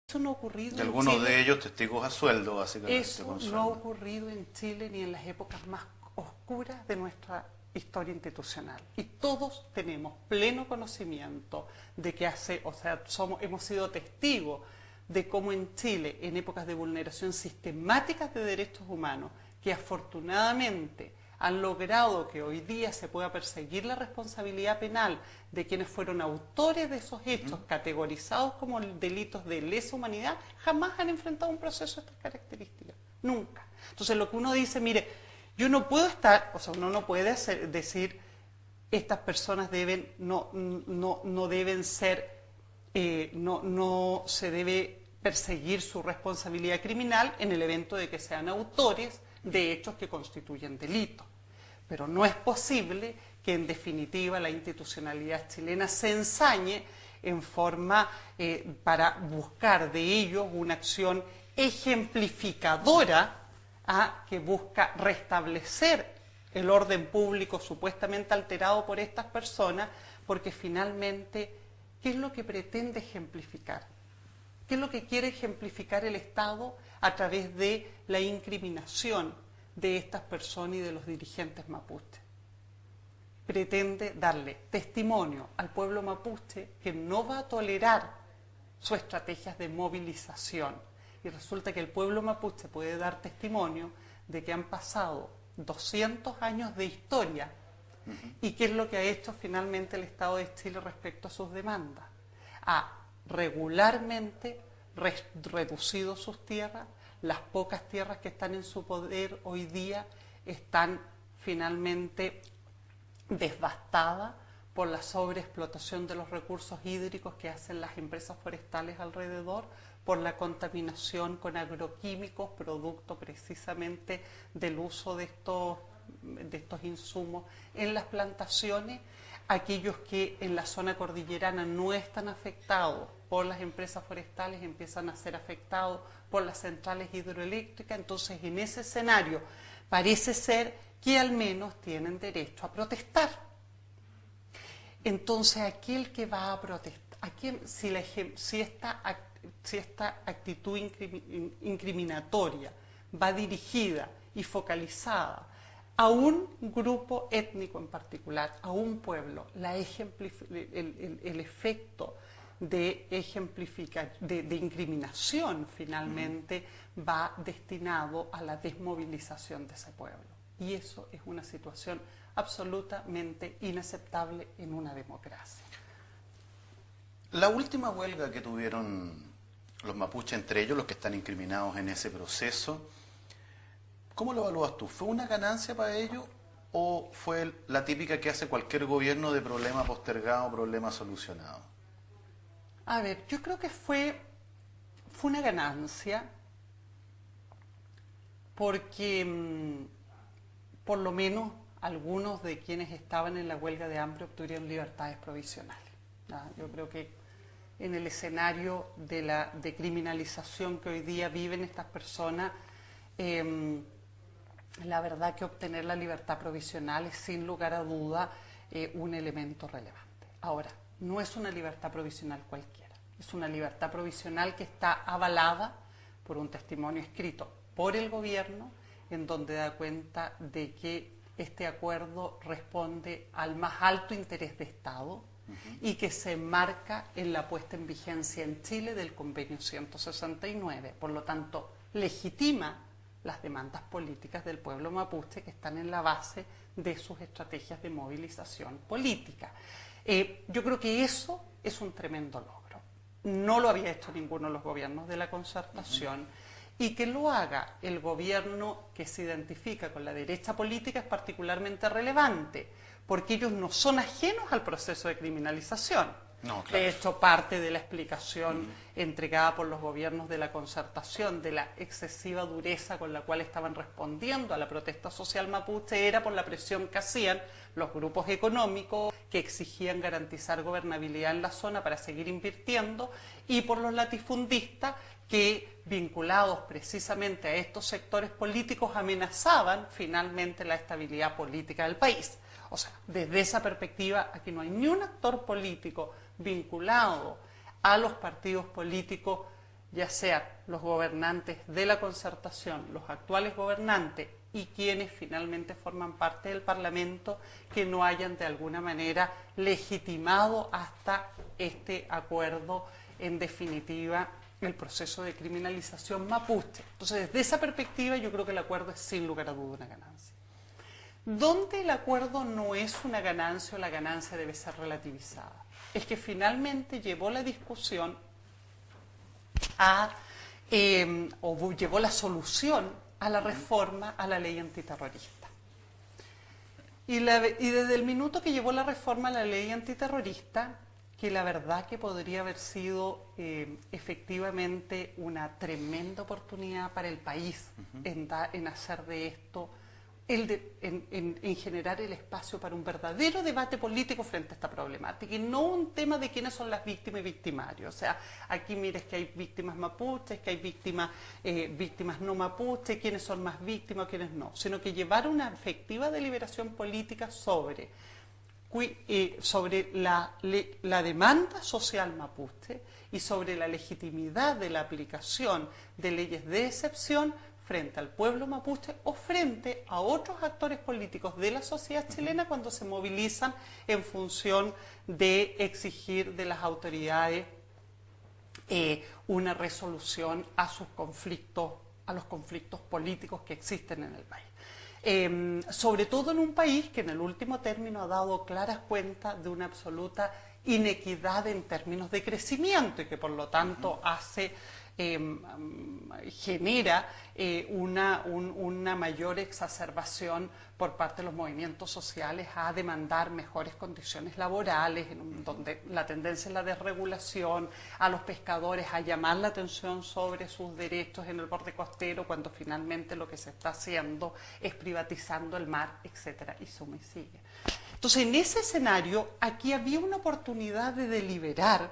Eso no ha ocurrido Y en algunos de Chile. ellos testigos a sueldo, básicamente, Eso con no ha sueldo. ocurrido en Chile ni en las épocas más oscuras de nuestra historia institucional. Y todos tenemos pleno conocimiento de que hemos sido testigos de cómo en Chile, en épocas de vulneración sistemáticas de derechos humanos, que afortunadamente han logrado que hoy día se pueda perseguir la responsabilidad penal de quienes fueron autores de esos hechos, categorizados como delitos de lesa humanidad, jamás han enfrentado un proceso de estas características. Nunca. Entonces lo que uno dice, mire, yo no puedo estar, o sea, uno no puede decir, estas personas no deben ser, no se debe perseguir su responsabilidad criminal en el evento de que sean autores de hechos que constituyen delitos. Pero no es posible que en definitiva la institucionalidad chilena se ensañe en forma para buscar de ellos una acción ejemplificadora que busca restablecer el orden público supuestamente alterado por estas personas, porque finalmente, ¿qué es lo que pretende ejemplificar? ¿Qué es lo que quiere ejemplificar el Estado a través de la incriminación de estas personas y de los dirigentes mapuches? Pretende darle testimonio al pueblo mapuche que no va a tolerar sus estrategias de movilización. Y resulta que el pueblo mapuche puede dar testimonio de que han pasado 200 años de historia. ¿Y qué es lo que ha hecho finalmente el Estado de Chile respecto a sus demandas? Ha regularmente reducido sus tierras. Las pocas tierras que están en su poder hoy día están finalmente devastadas por la sobreexplotación de los recursos hídricos que hacen las empresas forestales alrededor, por la contaminación con agroquímicos, producto precisamente del uso de estos insumos en las plantaciones. Aquellos que en la zona cordillerana no están afectados por las empresas forestales empiezan a ser afectados por las centrales hidroeléctricas. Entonces, en ese escenario parece ser que al menos tienen derecho a protestar. Entonces, aquel que va a protestar, si esta actitud incriminatoria va dirigida y focalizada a un grupo étnico en particular, a un pueblo, el efecto de incriminación finalmente va destinado a la desmovilización de ese pueblo. Y eso es una situación absolutamente inaceptable en una democracia. La última huelga que tuvieron los mapuches, entre ellos los que están incriminados en ese proceso, ¿cómo lo evalúas tú? ¿Fue una ganancia para ellos o fue la típica que hace cualquier gobierno de problema postergado, problema solucionado? A ver, yo creo que fue una ganancia porque por lo menos algunos de quienes estaban en la huelga de hambre obtuvieron libertades provisionales. Yo creo que en el escenario de la decriminalización que hoy día viven estas personas, la verdad que obtener la libertad provisional es sin lugar a duda un elemento relevante. Ahora, no es una libertad provisional cualquiera, es una libertad provisional que está avalada por un testimonio escrito por el gobierno, en donde da cuenta de que este acuerdo responde al más alto interés de Estado y que se enmarca en la puesta en vigencia en Chile del convenio 169. Por lo tanto, legitima las demandas políticas del pueblo mapuche que están en la base de sus estrategias de movilización política. Yo creo que eso es un tremendo logro. No lo había hecho ninguno de los gobiernos de la concertación. Y que lo haga el gobierno que se identifica con la derecha política es particularmente relevante, porque ellos no son ajenos al proceso de criminalización. No, claro. De hecho, parte de la explicación entregada por los gobiernos de la concertación de la excesiva dureza con la cual estaban respondiendo a la protesta social mapuche era por la presión que hacían los grupos económicos que exigían garantizar gobernabilidad en la zona para seguir invirtiendo y por los latifundistas que, vinculados precisamente a estos sectores políticos, amenazaban finalmente la estabilidad política del país. O sea, desde esa perspectiva, aquí no hay ni un actor político vinculado a los partidos políticos ya sean los gobernantes de la concertación, los actuales gobernantes y quienes finalmente forman parte del Parlamento, que no hayan de alguna manera legitimado hasta este acuerdo, en definitiva, el proceso de criminalización mapuche. Entonces, desde esa perspectiva, yo creo que el acuerdo es sin lugar a duda una ganancia. Donde el acuerdo no es una ganancia o la ganancia debe ser relativizada, es que finalmente llevó la discusión o llevó la solución a la reforma a la ley antiterrorista. Y desde el minuto que llevó la reforma a la ley antiterrorista, que la verdad que podría haber sido efectivamente una tremenda oportunidad para el país en hacer de esto, en generar el espacio para un verdadero debate político frente a esta problemática y no un tema de quiénes son las víctimas y victimarios. O sea, aquí mires que hay víctimas mapuches, que hay víctimas no mapuches, quiénes son más víctimas, quiénes no, sino que llevar una efectiva deliberación política sobre la demanda social mapuche y sobre la legitimidad de la aplicación de leyes de excepción frente al pueblo mapuche o frente a otros actores políticos de la sociedad chilena cuando se movilizan en función de exigir de las autoridades una resolución a los conflictos políticos que existen en el país. Sobre todo en un país que en el último término ha dado claras cuentas de una absoluta inequidad en términos de crecimiento y que por lo tanto genera una mayor exacerbación por parte de los movimientos sociales a demandar mejores condiciones laborales, donde la tendencia es la desregulación, a los pescadores a llamar la atención sobre sus derechos en el borde costero, cuando finalmente lo que se está haciendo es privatizando el mar, etcétera, y suma y sigue. Entonces, en ese escenario, aquí había una oportunidad de deliberar,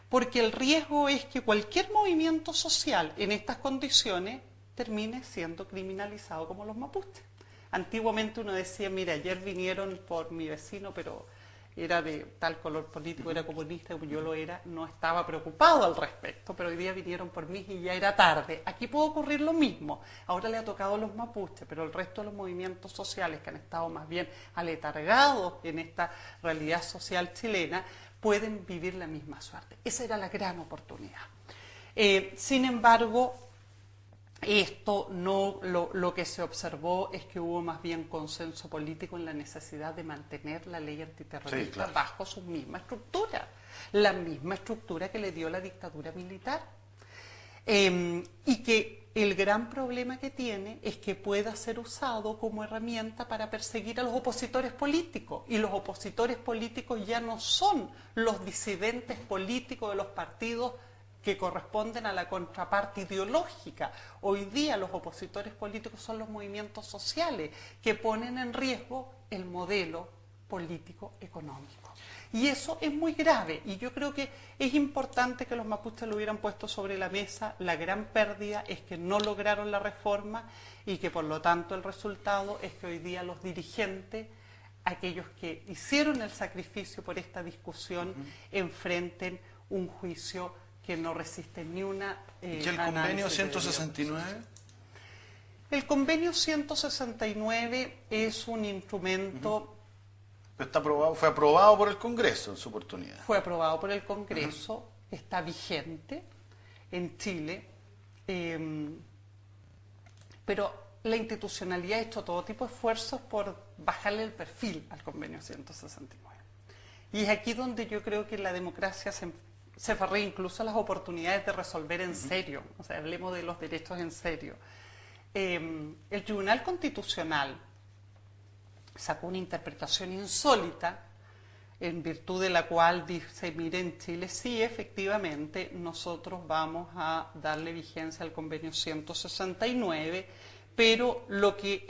porque el riesgo es que cualquier movimiento social en estas condiciones termine siendo criminalizado como los mapuches. Antiguamente uno decía, mira, ayer vinieron por mi vecino, pero era de tal color político, era comunista, como yo lo era, no estaba preocupado al respecto, pero hoy día vinieron por mí y ya era tarde. Aquí puede ocurrir lo mismo. Ahora le ha tocado a los mapuches, pero el resto de los movimientos sociales que han estado más bien aletargados en esta realidad social chilena, pueden vivir la misma suerte. Esa era la gran oportunidad. Sin embargo, esto no, lo que se observó es que hubo más bien consenso político en la necesidad de mantener la ley antiterrorista, sí, claro, bajo su misma estructura, la misma estructura que le dio la dictadura militar. Y que el gran problema que tiene es que pueda ser usado como herramienta para perseguir a los opositores políticos. Y los opositores políticos ya no son los disidentes políticos de los partidos que corresponden a la contraparte ideológica. Hoy día los opositores políticos son los movimientos sociales que ponen en riesgo el modelo político económico. Y eso es muy grave, y yo creo que es importante que los mapuches lo hubieran puesto sobre la mesa. La gran pérdida es que no lograron la reforma y que por lo tanto el resultado es que hoy día los dirigentes, aquellos que hicieron el sacrificio por esta discusión, enfrenten un juicio que no resiste ni una... ¿Y el convenio 169? El convenio 169 es un instrumento... Pero fue aprobado por el Congreso en su oportunidad. Fue aprobado por el Congreso, está vigente en Chile, pero la institucionalidad ha hecho todo tipo de esfuerzos por bajarle el perfil al convenio 169. Y es aquí donde yo creo que la democracia se farrea incluso a las oportunidades de resolver en serio, o sea, hablemos de los derechos en serio. El Tribunal Constitucional sacó una interpretación insólita en virtud de la cual dice, mire, en Chile sí, efectivamente, nosotros vamos a darle vigencia al convenio 169, pero lo que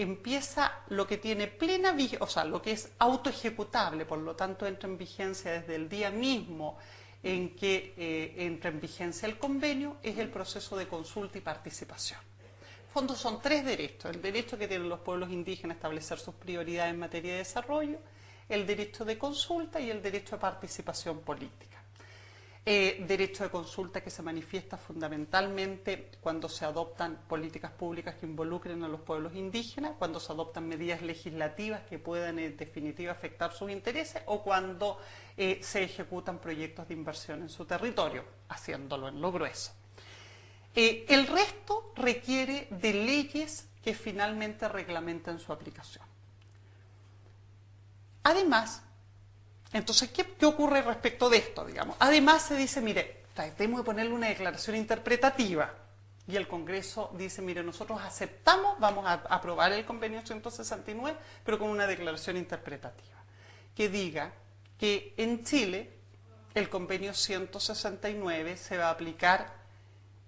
tiene plena vigencia, o sea, lo que es autoejecutable, por lo tanto entra en vigencia desde el día mismo en que entra en vigencia el convenio, es el proceso de consulta y participación. En fondo son tres derechos: el derecho que tienen los pueblos indígenas a establecer sus prioridades en materia de desarrollo, el derecho de consulta y el derecho de participación política. derecho de consulta que se manifiesta fundamentalmente cuando se adoptan políticas públicas que involucren a los pueblos indígenas, cuando se adoptan medidas legislativas que puedan en definitiva afectar sus intereses o cuando se ejecutan proyectos de inversión en su territorio, haciéndolo en lo grueso. El resto requiere de leyes que finalmente reglamenten su aplicación. Además, entonces, ¿qué ocurre respecto de esto, digamos? Además se dice, mire, tratemos de ponerle una declaración interpretativa. Y el Congreso dice, mire, nosotros aceptamos, vamos a aprobar el convenio 169, pero con una declaración interpretativa. Que diga que en Chile el convenio 169 se va a aplicar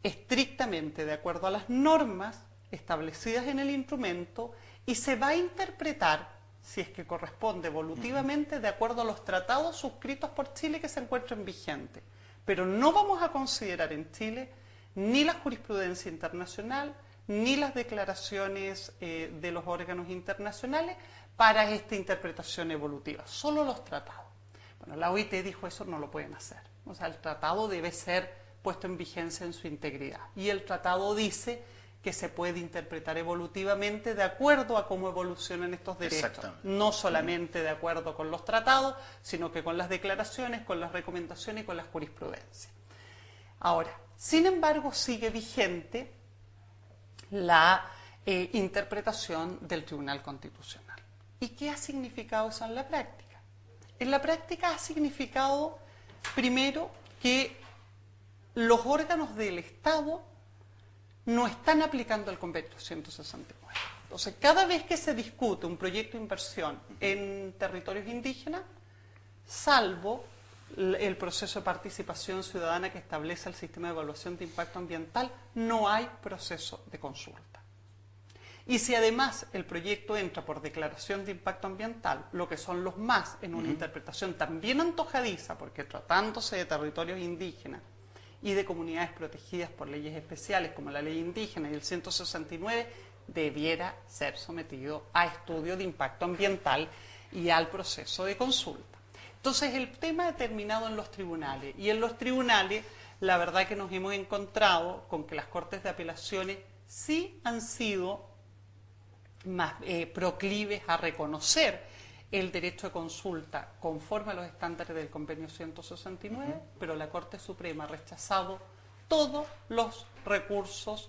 estrictamente de acuerdo a las normas establecidas en el instrumento y se va a interpretar, si es que corresponde evolutivamente, de acuerdo a los tratados suscritos por Chile que se encuentren vigentes. Pero no vamos a considerar en Chile ni la jurisprudencia internacional, ni las declaraciones de los órganos internacionales para esta interpretación evolutiva, solo los tratados. Bueno, la OIT dijo eso no lo pueden hacer. O sea, el tratado debe ser puesto en vigencia en su integridad. Y el tratado dice que se puede interpretar evolutivamente de acuerdo a cómo evolucionan estos derechos. No solamente de acuerdo con los tratados, sino que con las declaraciones, con las recomendaciones y con la jurisprudencia. Ahora, sin embargo, sigue vigente la interpretación del Tribunal Constitucional. ¿Y qué ha significado eso en la práctica? En la práctica ha significado, primero, que los órganos del Estado no están aplicando el convenio 169. Entonces, cada vez que se discute un proyecto de inversión en territorios indígenas, salvo el proceso de participación ciudadana que establece el sistema de evaluación de impacto ambiental, no hay proceso de consulta. Y si además el proyecto entra por declaración de impacto ambiental, lo que son los más en una interpretación también antojadiza, porque tratándose de territorios indígenas y de comunidades protegidas por leyes especiales como la ley indígena y el 169, debiera ser sometido a estudio de impacto ambiental y al proceso de consulta. Entonces el tema ha terminado en los tribunales y en los tribunales la verdad que nos hemos encontrado con que las Cortes de Apelaciones sí han sido más proclives a reconocer el derecho de consulta conforme a los estándares del convenio 169, pero la Corte Suprema ha rechazado todos los recursos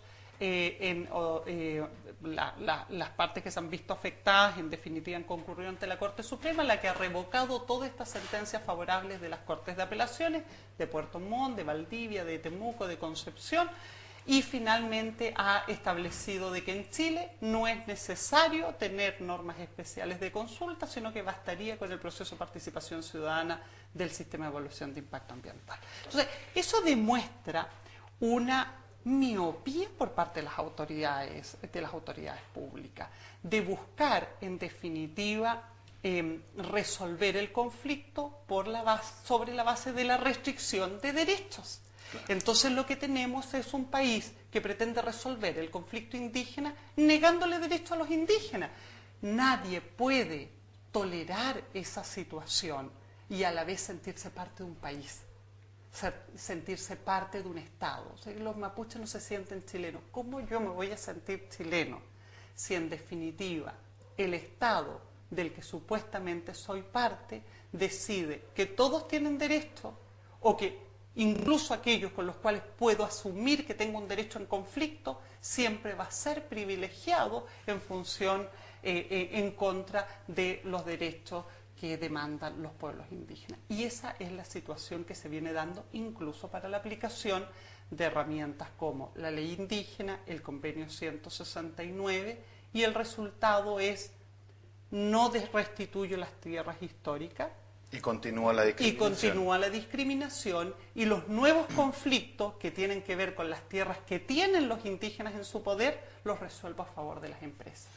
las partes que se han visto afectadas, en definitiva han concurrido ante la Corte Suprema, la que ha revocado todas estas sentencias favorables de las Cortes de Apelaciones, de Puerto Montt, de Valdivia, de Temuco, de Concepción, y finalmente ha establecido de que en Chile no es necesario tener normas especiales de consulta, sino que bastaría con el proceso de participación ciudadana del sistema de evaluación de impacto ambiental. Entonces, eso demuestra una miopía por parte de las autoridades públicas, de buscar, en definitiva, resolver el conflicto sobre la base de la restricción de derechos. Entonces lo que tenemos es un país que pretende resolver el conflicto indígena negándole derechos a los indígenas. Nadie puede tolerar esa situación y a la vez sentirse parte de un país, sentirse parte de un Estado. O sea, los mapuches no se sienten chilenos. ¿Cómo yo me voy a sentir chileno si en definitiva el Estado del que supuestamente soy parte decide que todos tienen derecho o que incluso aquellos con los cuales puedo asumir que tengo un derecho en conflicto, siempre va a ser privilegiado en función, en contra de los derechos que demandan los pueblos indígenas? Y esa es la situación que se viene dando incluso para la aplicación de herramientas como la ley indígena, el convenio 169, y el resultado es no restituyo las tierras históricas, y continúa la discriminación. Y los nuevos conflictos que tienen que ver con las tierras que tienen los indígenas en su poder los resuelvo a favor de las empresas.